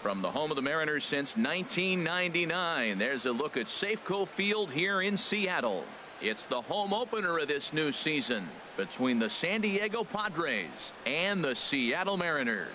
From the home of the Mariners since 1999, there's a look at Safeco Field here in Seattle. It's the home opener of this new season between the San Diego Padres and the Seattle Mariners.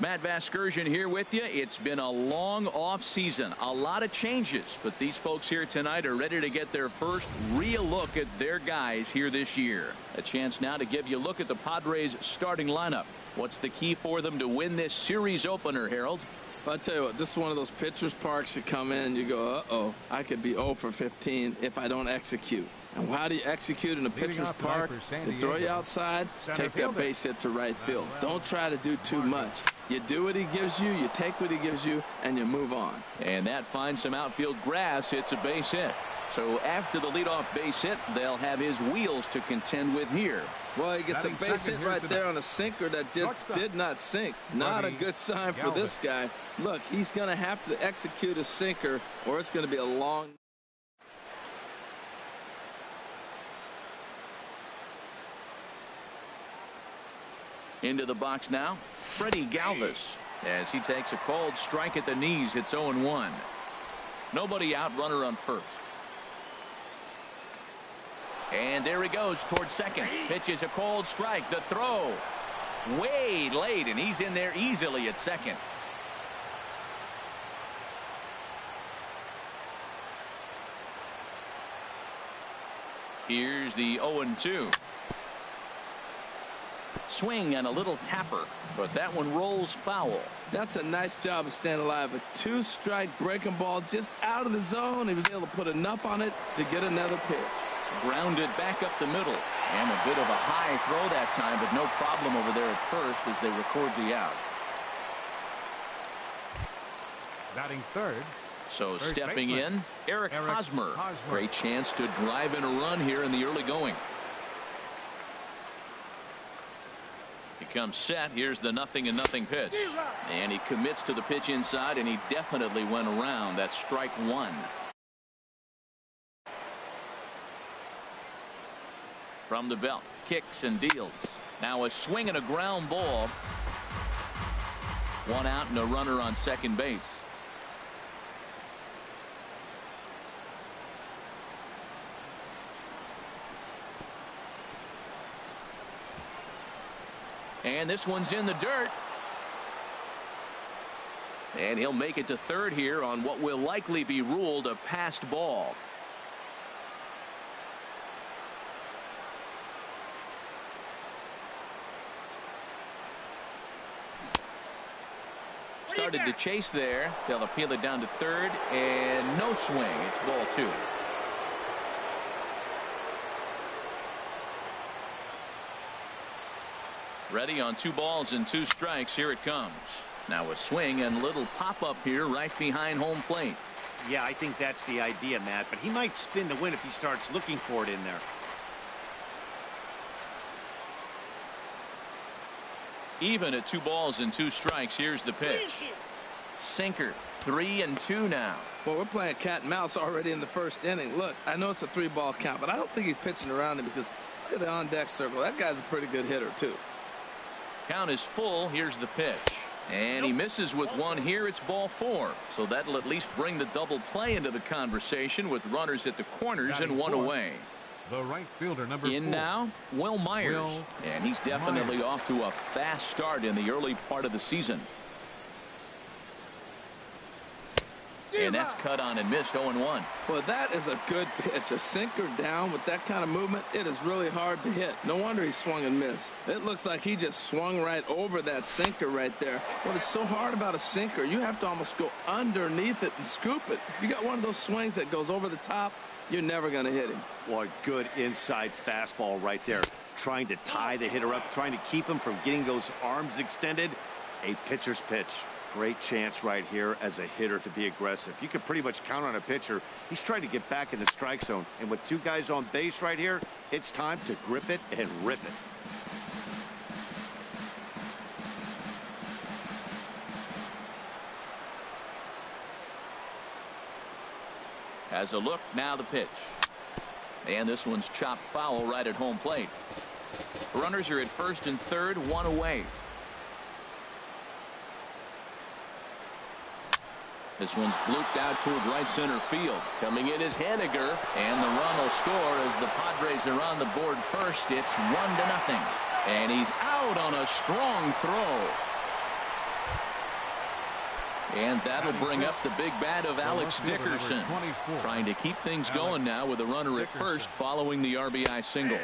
Matt Vasgersian here with you. It's been a long off season, a lot of changes, but these folks here tonight are ready to get their first real look at their guys here this year. A chance now to give you a look at the Padres starting lineup. What's the key for them to win this series opener, Harold? Well, I'll tell you what, this is one of those pitchers' parks you come in and you go, uh-oh, I could be 0 for 15 if I don't execute. And how do you execute in a pitcher's park? They throw you outside, take that base hit to right field. Don't try to do too much. You do what he gives you, you take what he gives you, and you move on. And that finds some outfield grass. It's a base hit. So after the leadoff base hit, they'll have his wheels to contend with here. Well, he gets a base hit right there on a sinker that just did not sink. Not a good sign for this guy. Look, he's going to have to execute a sinker, or it's going to be a long... Into the box now, Freddie Galvis, as he takes a cold strike at the knees. It's 0-1. Nobody out, runner on first. And there he goes towards second. Pitches a cold strike. The throw way late, and he's in there easily at second. Here's the 0-2. Swing and a little tapper, but that one rolls foul. That's a nice job of staying alive. A two-strike breaking ball just out of the zone. He was able to put enough on it to get another pitch. Grounded back up the middle, and a bit of a high throw that time, but no problem over there at first as they record the out. Batting third. So stepping in, Eric Hosmer. Great chance to drive in a run here in the early going. He comes set. Here's the 0-0 pitch. And he commits to the pitch inside, and he definitely went around. That's strike one. From the belt, kicks and deals. Now a swing and a ground ball. One out and a runner on second base. And this one's in the dirt. And he'll make it to third here on what will likely be ruled a passed ball. Started to chase there. They'll appeal it down to third, and no swing. It's ball two. Ready on 2 balls and 2 strikes. Here it comes. Now a swing and little pop-up here right behind home plate. Yeah, I think that's the idea, Matt, but he might spin to win if he starts looking for it in there. Even at 2 balls and 2 strikes. Here's the pitch. Sinker. 3-2 now. Well, we're playing cat and mouse already in the first inning. Look, I know it's a 3-ball count, but I don't think he's pitching around it because look at the on-deck circle. That guy's a pretty good hitter, too. Count is full. Here's the pitch. And he misses with one here. It's ball 4. So that'll at least bring the double play into the conversation with runners at the corners and one away. The right fielder, number 4. In now, Will Myers. And he's definitely off to a fast start in the early part of the season. And that's cut on and missed. 0-1. Well, that is a good pitch. A sinker down with that kind of movement, it is really hard to hit. No wonder he swung and missed. It looks like he just swung right over that sinker right there. What is so hard about a sinker, you have to almost go underneath it and scoop it. If you got one of those swings that goes over the top, you're never going to hit him. Well, a good inside fastball right there. Trying to tie the hitter up, trying to keep him from getting those arms extended. A pitcher's pitch. Great chance right here as a hitter to be aggressive. You can pretty much count on a pitcher. He's trying to get back in the strike zone. And with 2 guys on base right here, it's time to grip it and rip it. Has a look, now the pitch. And this one's chopped foul right at home plate. Runners are at first and third, one away. This one's blooped out toward right center field. Coming in is Henniger, and the run will score as the Padres are on the board first. It's 1-0. And he's out on a strong throw. And that'll bring up the big bat of Alex Dickerson. Trying to keep things going now with a runner at first following the RBI single.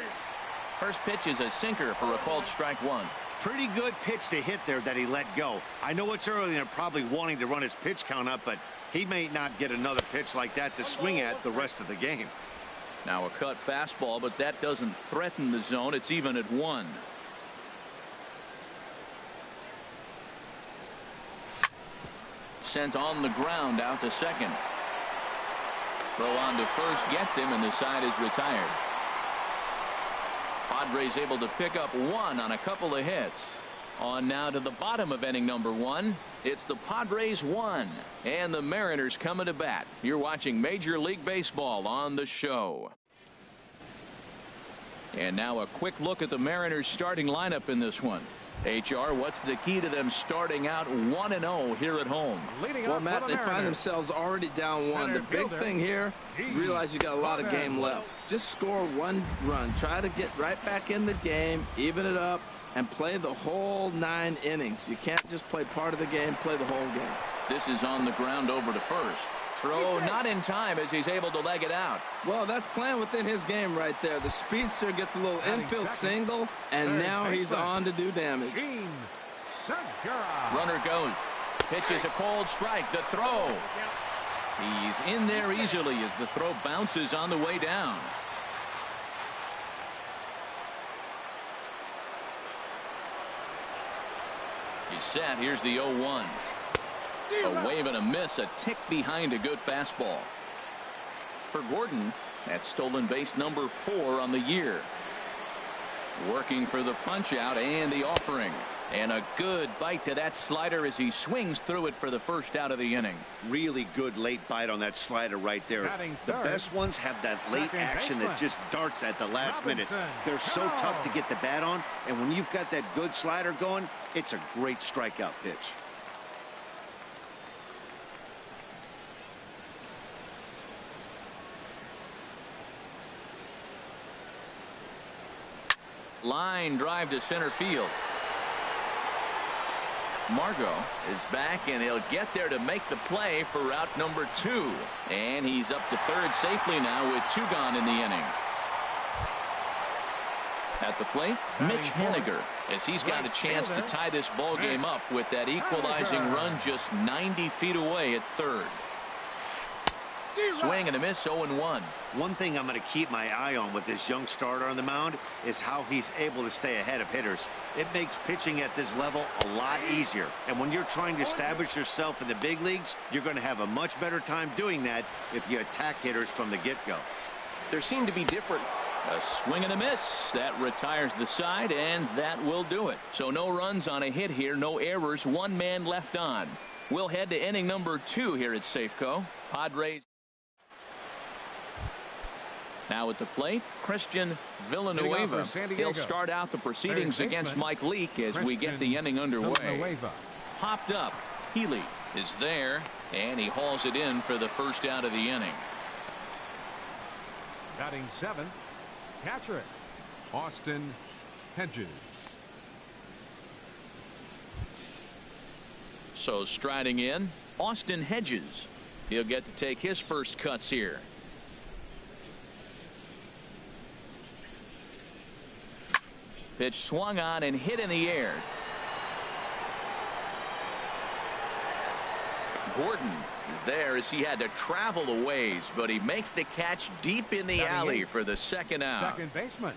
First pitch is a sinker for a called strike one. Pretty good pitch to hit there that he let go. I know it's early and they're probably wanting to run his pitch count up, but he may not get another pitch like that to swing at the rest of the game. Now a cut fastball, but that doesn't threaten the zone. It's even at 1. Sent on the ground out to second. Throw on to first gets him, and the side is retired. Padres able to pick up 1 on a couple of hits. On now to the bottom of inning number 1. It's the Padres 1 and the Mariners coming to bat. You're watching Major League Baseball on the show. And now a quick look at the Mariners starting lineup in this one. HR, what's the key to them starting out 1-0 here at home? Well, Matt, they find themselves already down 1. The big thing here, you realize you got a lot of game left. Just score 1 run. Try to get right back in the game, even it up, and play the whole 9 innings. You can't just play part of the game, play the whole game. This is on the ground over to first. Throw not in time as he's able to leg it out. Well, that's playing within his game right there. The speedster gets a little infield single, and now he's on to do damage. Runner goes. Pitches a cold strike. The throw. He's in there easily as the throw bounces on the way down. He's set. Here's the 0-1. A wave and a miss, a tick behind a good fastball. For Gordon, that's stolen base number 4 on the year. Working for the punch out and the offering. And a good bite to that slider as he swings through it for the first out of the inning. Really good late bite on that slider right there. The best ones have that late action that just darts at the last minute. They're so tough to get the bat on, and when you've got that good slider going, it's a great strikeout pitch. Line drive to center field. Margot is back, and he'll get there to make the play for route number 2. And he's up to third safely now with 2 gone in the inning. At the plate, Mitch Henniger, as he's got a chance to tie this ball game up with that equalizing run just 90 feet away at third. Swing and a miss, 0-1. One thing I'm going to keep my eye on with this young starter on the mound is how he's able to stay ahead of hitters. It makes pitching at this level a lot easier. And when you're trying to establish yourself in the big leagues, you're going to have a much better time doing that if you attack hitters from the get-go. There seem to be different. A swing and a miss. That retires the side, and that will do it. So no runs on a hit here, no errors, 1 man left on. We'll head to inning number 2 here at Safeco. Padres. Now at the plate, Christian Villanueva. He'll start out the proceedings against Mike Leake as we get the inning underway. Popped up. Healy is there, and he hauls it in for the first out of the inning. Batting 7th, catcher, Austin Hedges. So striding in, Austin Hedges. He'll get to take his first cuts here. Pitch swung on and hit in the air. Gordon is there as he had to travel a ways, but he makes the catch deep in the alley for the second out. Second baseman,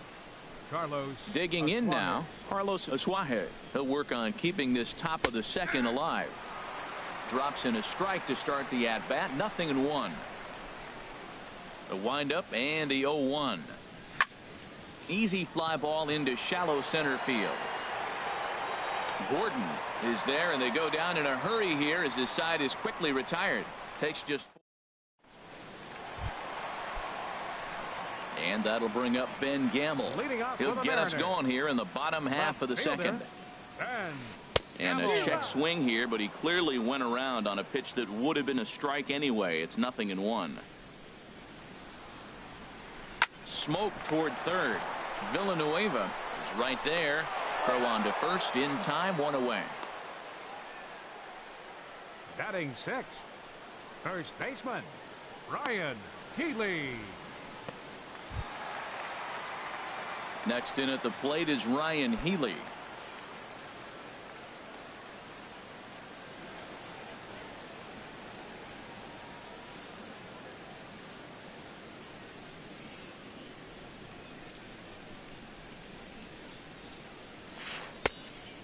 Carlos. Digging in now, Carlos Asuaje. He'll work on keeping this top of the second alive. Drops in a strike to start the at-bat. 0-1. The windup and the 0-1. Easy fly ball into shallow center field. Gordon is there, and they go down in a hurry here as his side is quickly retired. Takes just And that'll bring up Ben Gamble. He'll get us going here in the bottom half of the second. And a check swing here, but he clearly went around on a pitch that would have been a strike anyway. It's 0-1. Smoke toward third. Villanueva is right there. Throw on to first in time, 1 away. Batting sixth, first baseman, Ryan Healy. Next in at the plate is Ryan Healy.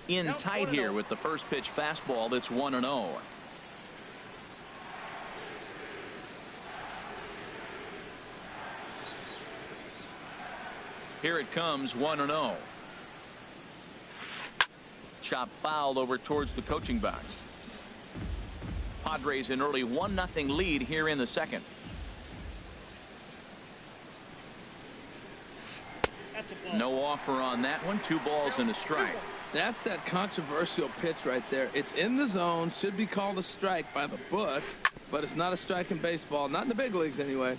In tight here with the first pitch fastball that's 1-0. Here it comes, 1-0. Chop foul over towards the coaching box. Padres an early 1-0 lead here in the second. No offer on that one. 2 balls and a strike. That's that controversial pitch right there. It's in the zone, should be called a strike by the book, but it's not a strike in baseball, not in the big leagues anyway.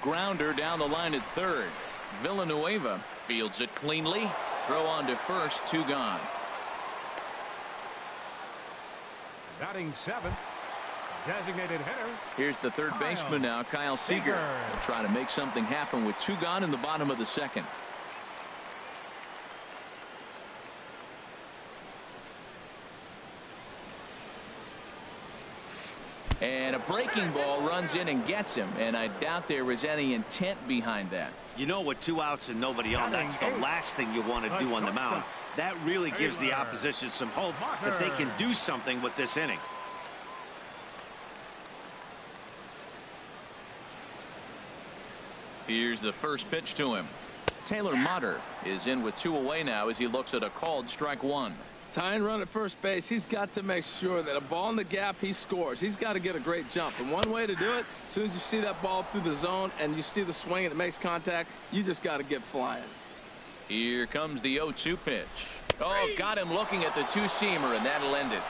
Grounder down the line at third. Villanueva fields it cleanly. Throw on to first, 2 gone. Batting seventh, designated hitter. Here's the third baseman now, Kyle Seager. Will try to make something happen with 2 gone in the bottom of the second. And a breaking ball runs in and gets him, and I doubt there was any intent behind that. You know, with 2 outs and nobody on, that's the last thing you want to do on the mound. That really gives the opposition some hope that they can do something with this inning. Here's the first pitch to him. Taylor Motter is in with 2 away now as he looks at a called strike 1. Tying run at first base, he's got to make sure that a ball in the gap, he scores. He's got to get a great jump. And one way to do it, as soon as you see that ball through the zone and you see the swing and it makes contact, you just got to get flying. Here comes the 0-2 pitch. Oh, got him looking at the 2-seamer, and that'll end it.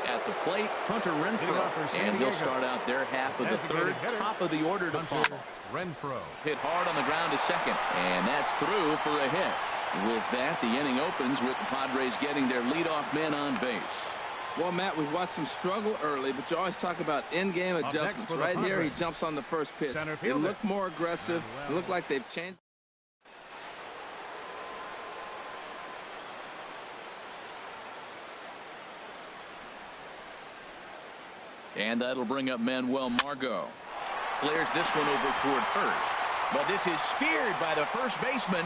At the plate, Hunter Renfroe, and he'll start out their half of the third, top of the order to follow. Renfroe Hit hard on the ground to second, and that's through for a hit. With that, the inning opens with the Padres getting their leadoff man on base. Well, Matt, we've watched him struggle early, but you always talk about in-game adjustments. Right here, he jumps on the first pitch. It looked more aggressive. It looked like they've changed. And that'll bring up Manuel Margot. Clears this one over toward first. But this is speared by the first baseman.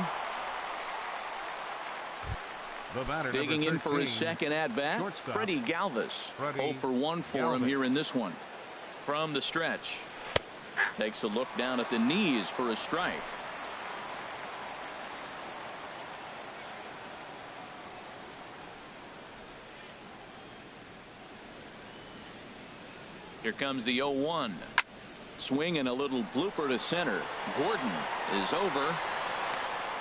Digging in for his second at-bat, Freddie Galvis. 0 for 1 for him here in this one. From the stretch. Takes a look down at the knees for a strike. Here comes the 0-1. Swing and a little blooper to center. Gordon is over.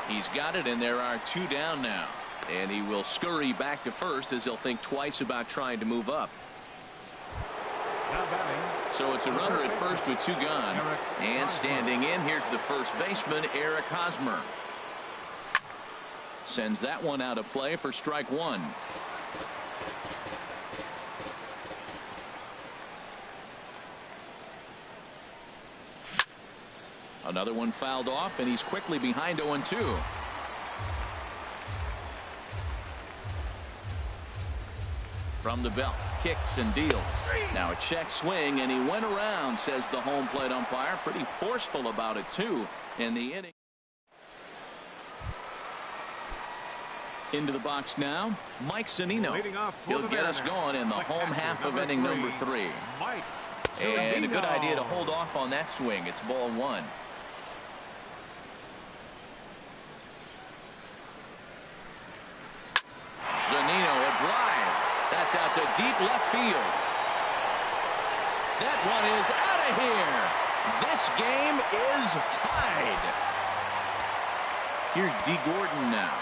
He's got it, and there are 2 down now. And he will scurry back to first as he'll think twice about trying to move up. So it's a runner at first with 2 gone. And standing in, here's the first baseman, Eric Hosmer. Sends that one out of play for strike 1. Another one fouled off, and he's quickly behind 0-2. From the belt, kicks and deals. Now a check swing, and he went around, says the home plate umpire. Pretty forceful about it, too, in the inning. Into the box now, Mike Zunino. He'll get us going in the home half of inning number 3. And a good idea to hold off on that swing. It's ball 1. fly. That's out to deep left field. That one is out of here. This game is tied. Here's D. Gordon now.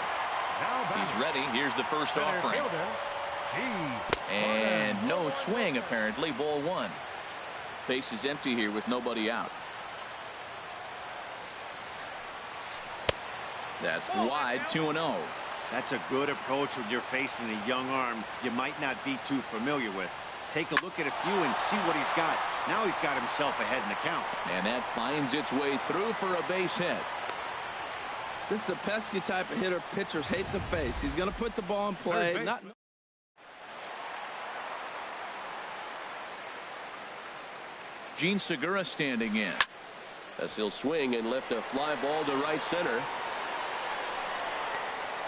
He's ready. Here's the first offering. And no swing, apparently. Ball one. Base is empty here with nobody out. That's wide, 2-0. That's a good approach when you're facing a young arm you might not be too familiar with. Take a look at a few and see what he's got. Now he's got himself ahead in the count. And that finds its way through for a base hit. This is a pesky type of hitter pitchers hate to face. He's going to put the ball in play. Gene Segura standing in. As he'll swing and lift a fly ball to right center.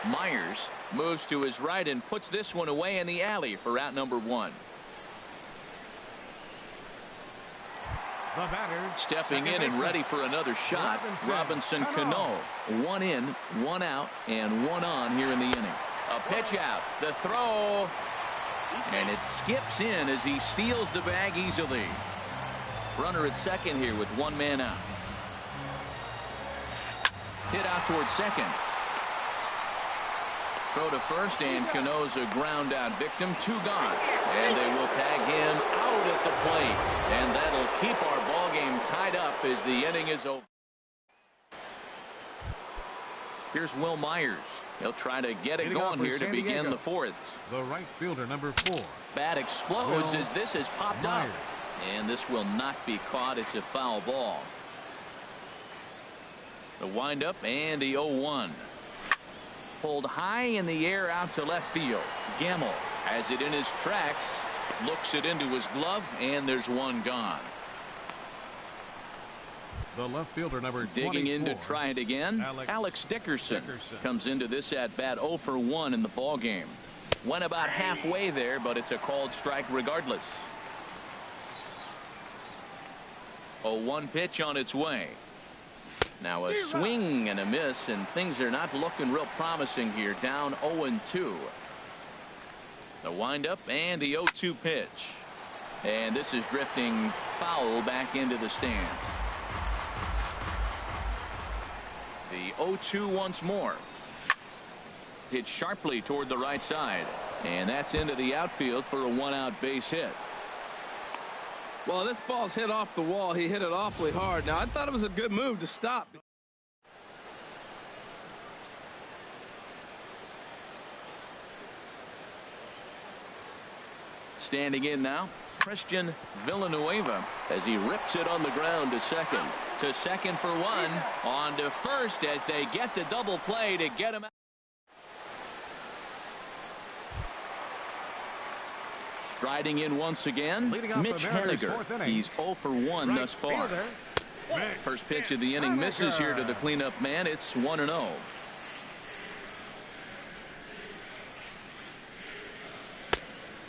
Myers moves to his right and puts this one away in the alley for out number one. The batter stepping in and ready for another shot. Robinson Cano. One in, one out, and one on here in the inning. A pitch out. The throw. And it skips in as he steals the bag easily. Runner at second here with one man out. Hit out towards second. Throw to first, and Cano's a ground out victim. Two gone. And they will tag him out at the plate. And that'll keep our ball game tied up as the inning is over. Here's Will Myers. He'll try to get it going here to begin the fourth. The right fielder, number 4. Bat explodes as this has popped up. And this will not be caught. It's a foul ball. The windup and the 0-1. Pulled high in the air out to left field. Gamble has it in his tracks. Looks it into his glove, and there's one gone. The left fielder, number 24. Digging in to try it again. Alex Dickerson comes into this at bat 0 for 1 in the ball game. Went about halfway there, but it's a called strike regardless. 0-1 pitch on its way. Now a swing and a miss, and things are not looking real promising here. Down 0-2. The windup and the 0-2 pitch. And this is drifting foul back into the stands. The 0-2 once more. Hit sharply toward the right side. And that's into the outfield for a one-out base hit. Well, this ball's hit off the wall. He hit it awfully hard. Now, I thought it was a good move to stop. Standing in now, Christian Villanueva as he rips it on the ground to second. To second for one. On to first as they get the double play to get him out. Striding in once again, Mitch Haniger. He's 0 for 1 thus far. First pitch of the inning misses here to the cleanup man. It's 1-0.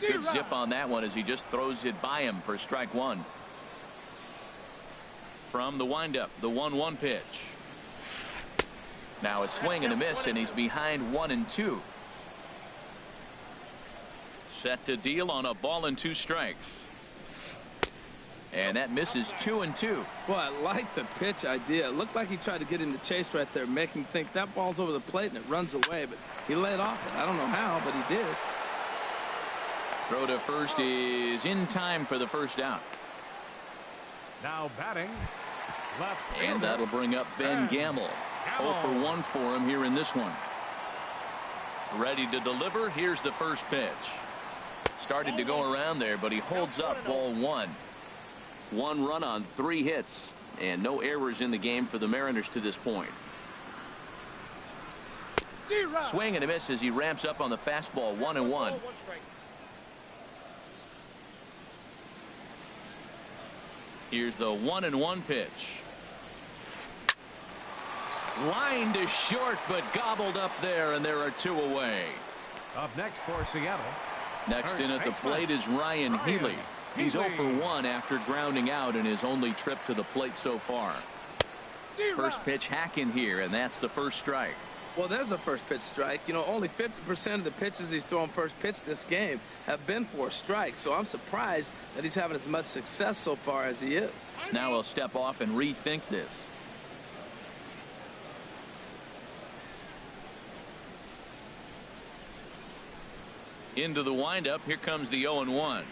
Good zip on that one as he just throws it by him for strike one. From the windup, the 1-1 pitch. Now a swing and a miss, and he's behind 1-2. Set to deal on a ball and 2 strikes. And that misses 2-2. Well, I like the pitch idea. It looked like he tried to get into chase right there, make him think that ball's over the plate and it runs away, but he laid off it. I don't know how, but he did. Throw to first is in time for the first out. Now batting left fielder. And that'll bring up Ben Gamble. 0 for 1 for him here in this one. Ready to deliver. Here's the first pitch. Started to go around there, but he holds up ball 1. 1 run on 3 hits, and no errors in the game for the Mariners to this point. Swing and a miss as he ramps up on the fastball. 1-1. Here's the 1-1 pitch. Line to short, but gobbled up there, and there are 2 away. Up next for Seattle. Next in at the plate is Ryan Healy. He's 0 for 1 after grounding out in his only trip to the plate so far. First pitch hack in here, and that's the first strike. Well, there's a first pitch strike. You know, only 50% of the pitches he's throwing first pitch this game have been for a strike. So I'm surprised that he's having as much success so far as he is. Now he'll step off and rethink this. Into the windup. Here comes the 0-1.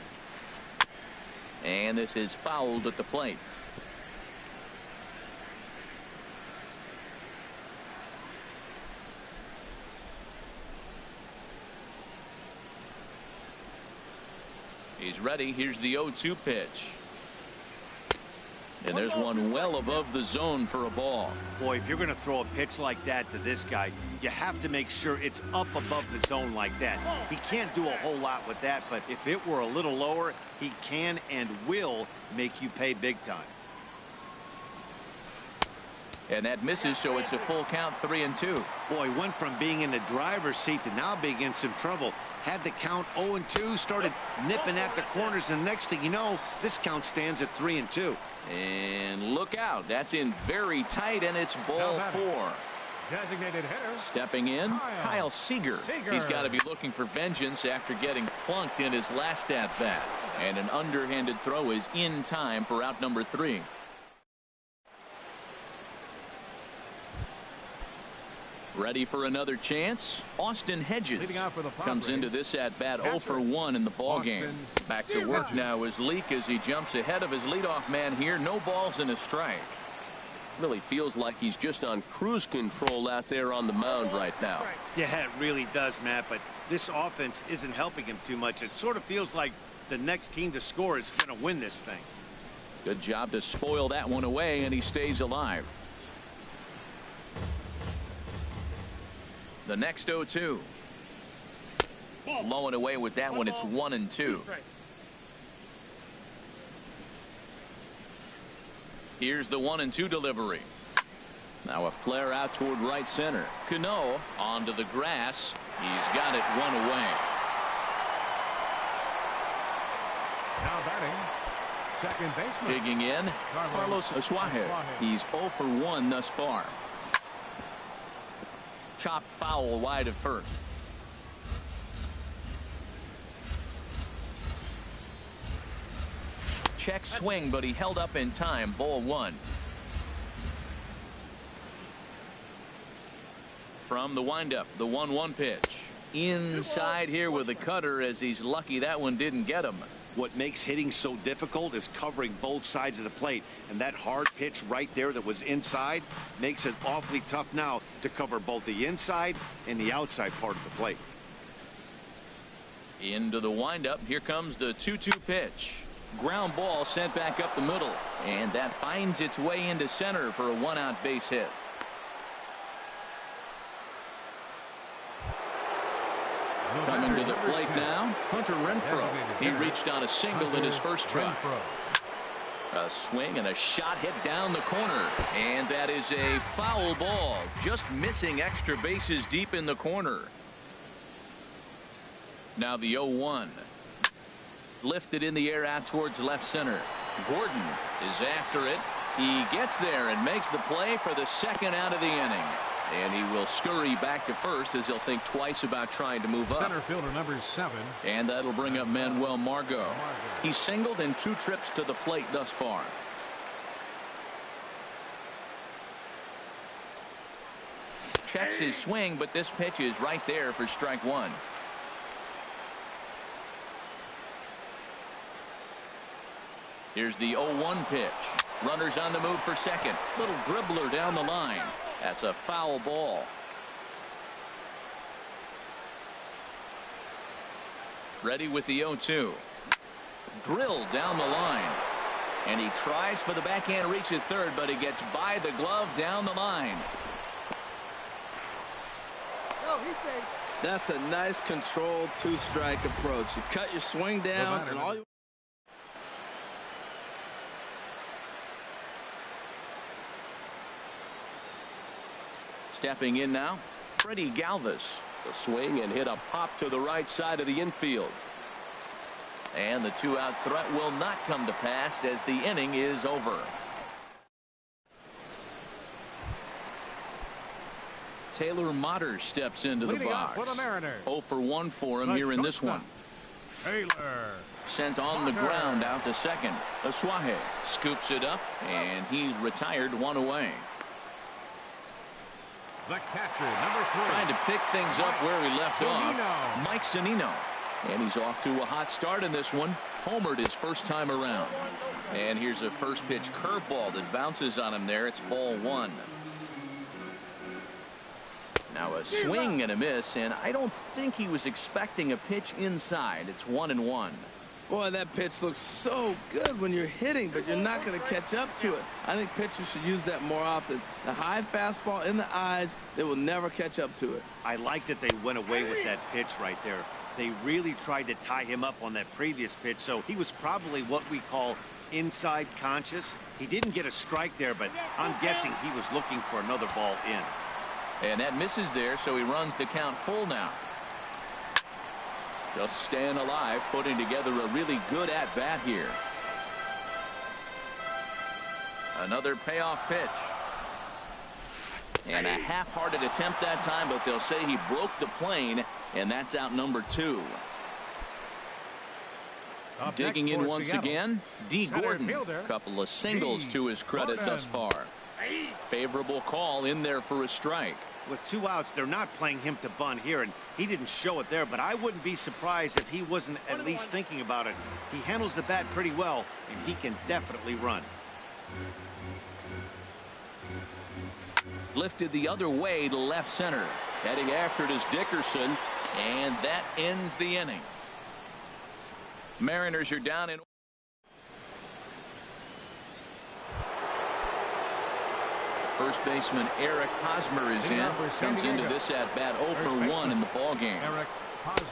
And this is fouled at the plate. He's ready. Here's the 0-2 pitch. And there's one well above the zone for a ball. Boy, if you're going to throw a pitch like that to this guy, you have to make sure it's up above the zone like that. He can't do a whole lot with that, but if it were a little lower, he can and will make you pay big time. And that misses, so it's a full count, 3-2. Boy, went from being in the driver's seat to now being in some trouble. Had the count 0-2, started nipping at the corners, and next thing you know, this count stands at 3-2. And look out, that's in very tight, and it's ball 4. Designated hitter. Stepping in, Kyle Seager. He's got to be looking for vengeance after getting plunked in his last at-bat. And an underhanded throw is in time for out number 3. Ready for another chance? Austin Hedges comes into this at-bat 0 for 1 in the ballgame. Back to work now is Leake as he jumps ahead of his leadoff man here. No balls and a strike. Really feels like he's just on cruise control out there on the mound right now. Yeah, it really does, Matt, but this offense isn't helping him too much. It sort of feels like the next team to score is going to win this thing. Good job to spoil that one away, and he stays alive. The next 0-2. Low and away with that one. It's 1-2. Here's the 1-2 delivery. Now a flare out toward right center. Cano onto the grass. He's got it one away. Now batting, second baseman. Digging in, Carlos Asuaje. He's 0 for 1 thus far. Chopped foul wide of first. Check swing, but he held up in time. Ball 1. From the windup, the 1-1 pitch. Inside here with a cutter, as he's lucky that one didn't get him. What makes hitting so difficult is covering both sides of the plate, and that hard pitch right there that was inside makes it awfully tough now to cover both the inside and the outside part of the plate. Into the windup. Here comes the 2-2 pitch. Ground ball sent back up the middle, and that finds its way into center for a 1-out base hit. Coming to the plate now, Hunter Renfroe. He reached on a single in his first try. A swing and a shot hit down the corner, and that is a foul ball, just missing extra bases deep in the corner. Now the 0-1. Lifted in the air out towards left center. Gordon is after it. He gets there and makes the play for the second out of the inning. And he will scurry back to first as he'll think twice about trying to move up. Center fielder number 7. And that'll bring up Manuel Margot. He's singled in 2 trips to the plate thus far. Checks his swing, but this pitch is right there for strike 1. Here's the 0-1 pitch. Runners on the move for second. Little dribbler down the line. That's a foul ball. Ready with the 0-2. Drilled down the line. And he tries for the backhand reach at third, but he gets by the glove down the line. That's a nice controlled 2-strike approach. You cut your swing down and all you... Stepping in now, Freddie Galvis. The swing and hit a pop to the right side of the infield. And the 2-out threat will not come to pass as the inning is over. Taylor Motter steps into the Leading box. off for the Mariners. 0 for 1 for him here in this one. Taylor. Sent on the ground out to second. Aswahe scoops it up, and he's retired, 1 away. The catcher, number 3. Trying to pick things up where he left off. Zunino. Mike Zunino. And he's off to a hot start in this one. Homered his first time around. And here's a first pitch curveball that bounces on him there. It's ball 1. Now a swing and a miss, and I don't think he was expecting a pitch inside. It's 1-1. Boy, that pitch looks so good when you're hitting, but you're not going to catch up to it. I think pitchers should use that more often. The high fastball in the eyes, they will never catch up to it. I like that they went away with that pitch right there. They really tried to tie him up on that previous pitch, so he was probably what we call inside conscious. He didn't get a strike there, but I'm guessing he was looking for another ball in. And that misses there, so he runs the count full now. Just staying alive, putting together a really good at-bat here. Another payoff pitch. And a half-hearted attempt that time, but they'll say he broke the plane, and that's out number 2. Digging in once again, D. Gordon. A couple of singles to his credit thus far. Favorable call in there for a strike. With 2 outs, they're not playing him to bunt here, and he didn't show it there, but I wouldn't be surprised if he wasn't at least thinking about it. He handles the bat pretty well, and he can definitely run. Lifted the other way to left center. Heading after it is Dickerson, and that ends the inning. Mariners are down in. First baseman Eric Hosmer is in. Comes into this at bat 0 for 1 in the ball game.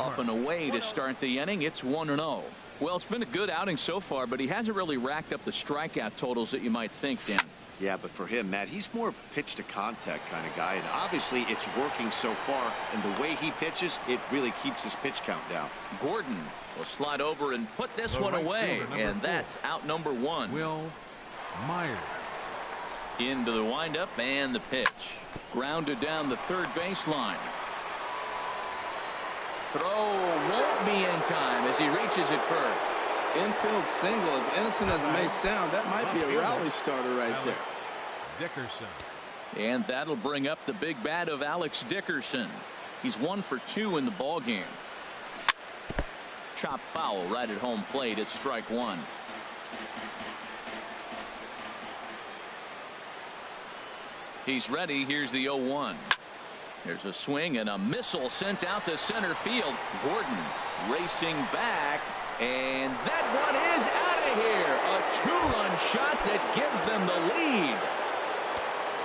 Up and away to start the inning. It's 1-0. Well, it's been a good outing so far, but he hasn't really racked up the strikeout totals that you might think, Dan. Yeah, but for him, Matt, he's more of a pitch to contact kind of guy, and obviously it's working so far, and the way he pitches, it really keeps his pitch count down. Gordon will slide over and put this one away, and that's out number 1. Will Myers. Into the windup and the pitch. Grounded down the third baseline. Throw won't be in time as he reaches it first. Infield single, as innocent as it may sound, that might be a rally starter right there. Dickerson. And that'll bring up the big bat of Alex Dickerson. He's 1 for 2 in the ball game. Chop foul right at home plate. It's strike 1. He's ready. Here's the 0-1. There's a swing and a missile sent out to center field. Gordon racing back, and that one is out of here. A 2-run shot that gives them the lead.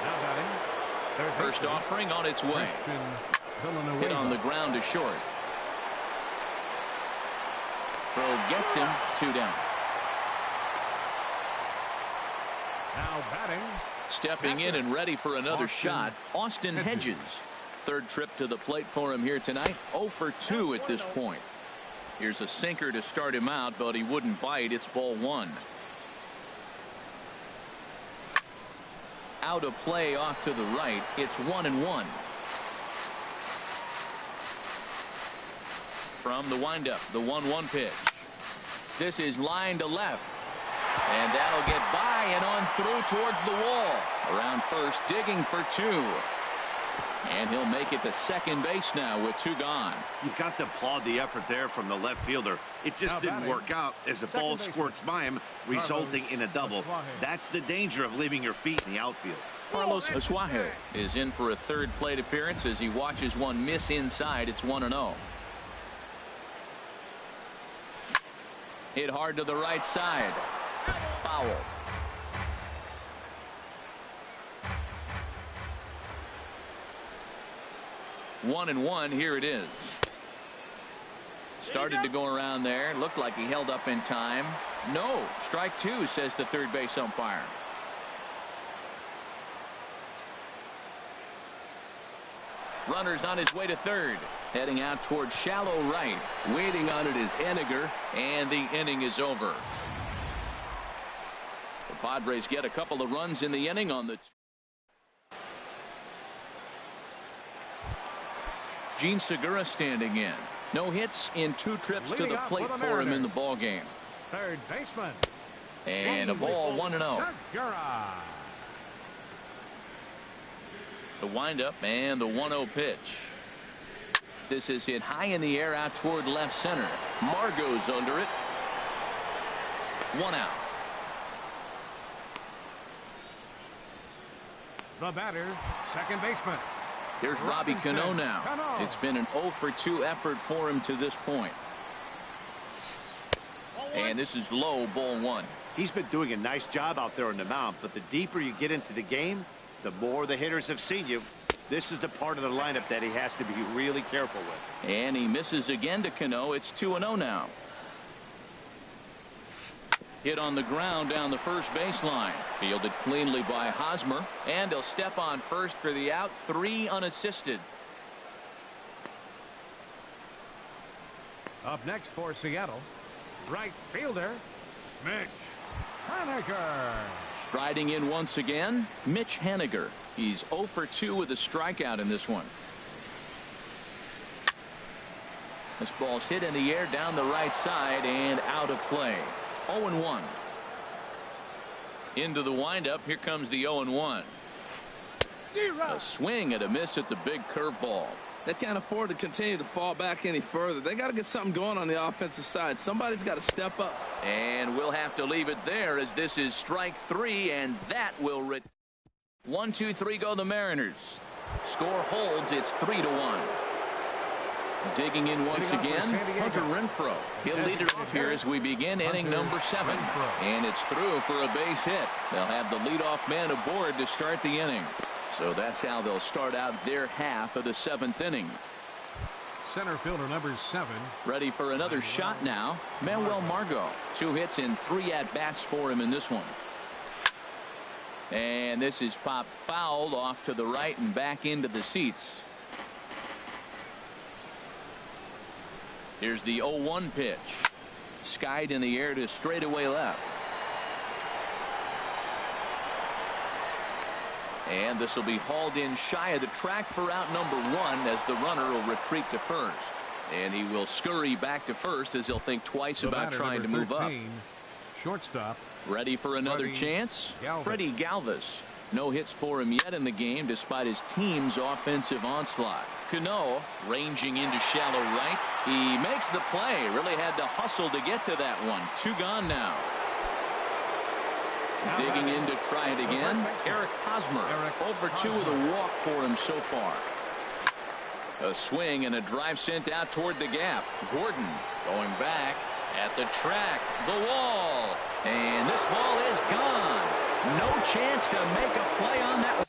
Now batting. First offering on its way. Hit on the ground to short. Throw gets him. 2 down. Now batting. Stepping in and ready for another shot, Austin Hedges. Third trip to the plate for him here tonight. 0 for 2 at this point. Here's a sinker to start him out, but he wouldn't bite. It's ball 1. Out of play off to the right. It's 1-1. From the windup, the 1-1 pitch. This is line to left. And that'll get by and on through towards the wall. Around first, digging for 2. And he'll make it to second base now with 2 gone. You've got to applaud the effort there from the left fielder. It just didn't work out as the ball squirts by him, resulting in a double. That's the danger of leaving your feet in the outfield. Carlos Aswahe is in for a third plate appearance as he watches one miss inside. It's 1-0. Hit hard to the right side. Foul. One and one. Here it is. Started to go around there. Looked like he held up in time. No. Strike 2, says the third base umpire. Runner's on his way to third. Heading out towards shallow right. Waiting on it is Henniger, and the inning is over. The Padres get a couple of runs in the inning on the Gene Segura standing in. No hits in 2 trips to Leading the off plate for the for him in Mariners. the ball game. Third baseman. And a ball 1-0. Segura. The windup and the 1-0 pitch. This is hit high in the air out toward left center. Margot's under it. 1 out. The batter, second baseman. Here's Robbie Robinson. Cano now. Cano. It's been an 0 for 2 effort for him to this point. And this is low, ball 1. He's been doing a nice job out there on the mound, but the deeper you get into the game, the more the hitters have seen you. This is the part of the lineup that he has to be really careful with. And he misses again to Cano. It's 2-0 now. Hit on the ground down the first baseline. Fielded cleanly by Hosmer. And he'll step on first for the out. 3 unassisted. Up next for Seattle, right fielder, Mitch Haniger. Striding in once again, Mitch Haniger. He's 0 for 2 with a strikeout in this one. This ball's hit in the air down the right side and out of play. 0-1. Into the windup. Here comes the 0-1. A swing and a miss at the big curveball. They can't afford to continue to fall back any further. They got to get something going on the offensive side. Somebody's got to step up. And we'll have to leave it there as this is strike 3, and that will 1, 2, 3 go the Mariners. Score holds. It's 3-1. Digging in once again, Hunter Renfroe. He'll lead it off here as we begin inning number 7. And it's through for a base hit. They'll have the leadoff man aboard to start the inning. So that's how they'll start out their half of the 7th inning. Center fielder number 7. Ready for another shot now. Manuel Margot. 2 hits in 3 at-bats for him in this one. And this is popped fouled off to the right and back into the seats. Here's the 0-1 pitch. Skied in the air to straightaway left. And this will be hauled in shy of the track for out number 1 as the runner will retreat to first. And he will scurry back to first as he'll think twice about trying to move up. Shortstop. Ready for another chance? Freddie Galvis. No hits for him yet in the game despite his team's offensive onslaught. Cano ranging into shallow right. He makes the play. Really had to hustle to get to that one. 2 gone now. Digging in to try it again. Eric Hosmer. 0 for 2 with a walk for him so far. A swing and a drive sent out toward the gap. Gordon going back at the track. The wall. And this ball is gone. No chance to make a play on that.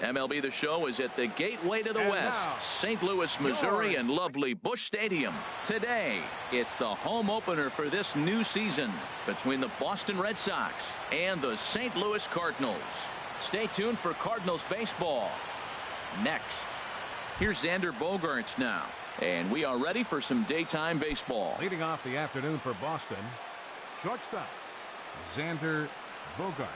MLB The Show is at the gateway to the And West, now, St. Louis, Missouri, yours. and lovely Busch Stadium. Today, it's the home opener for this new season between the Boston Red Sox and the St. Louis Cardinals. Stay tuned for Cardinals baseball. Next, here's Xander Bogaerts now, and we are ready for some daytime baseball. Leading off the afternoon for Boston, shortstop, Xander Bogaerts.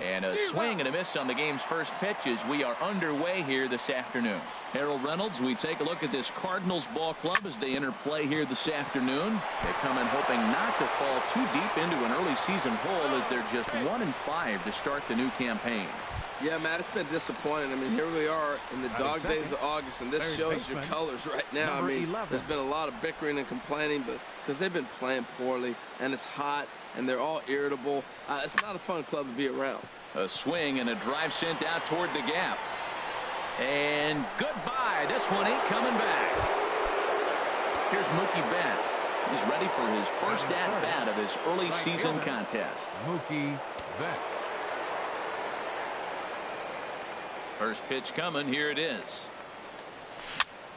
And a swing and a miss on the game's first pitch as we are underway here this afternoon. Harold Reynolds, we take a look at this Cardinals ball club as they enter play here this afternoon. They come in hoping not to fall too deep into an early season hole as they're just 1-5 to start the new campaign. Yeah, Matt, it's been disappointing. I mean, here we are in the dog days of August, and this shows your colors right now. I mean, there's been a lot of bickering and complaining, but because they've been playing poorly, and it's hot, and they're all irritable. It's not a fun club to be around. A swing and a drive sent out toward the gap. And goodbye. This one ain't coming back. Here's Mookie Betts. He's ready for his first at-bat of this early season contest. Mookie Betts. First pitch coming. Here it is.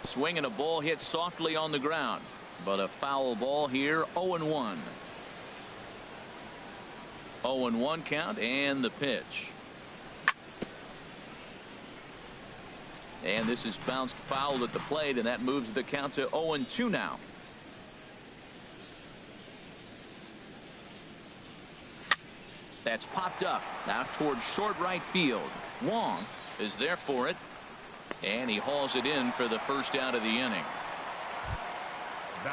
Swing and a ball hit softly on the ground, but a foul ball here. 0-1. 0-1 count and the pitch. And this is bounced foul at the plate, and that moves the count to 0-2 now. That's popped up out towards short right field. Wong is there for it, and he hauls it in for the first out of the inning.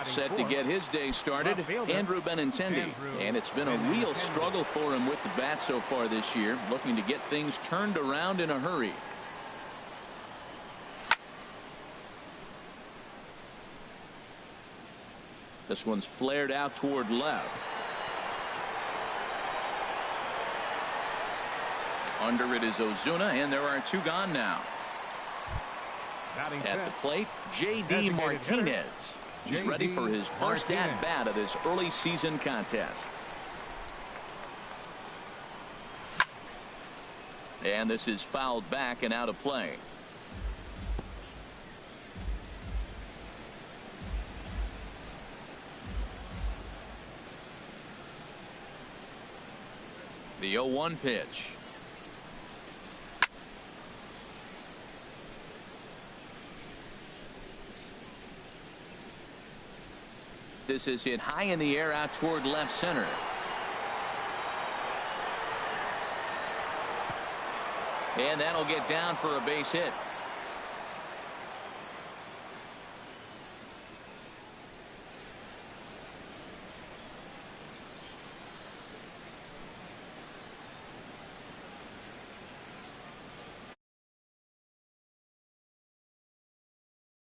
Set to get his day started, Andrew Benintendi, and it's been a real struggle for him with the bat so far this year, looking to get things turned around in a hurry. This one's flared out toward left. Under it is Ozuna, and there are two gone now. At the plate, J.D. Martinez. He's ready for his first at-bat of this early season contest. And this is fouled back and out of play. The 0-1 pitch. This is hit high in the air out toward left center. And that'll get down for a base hit.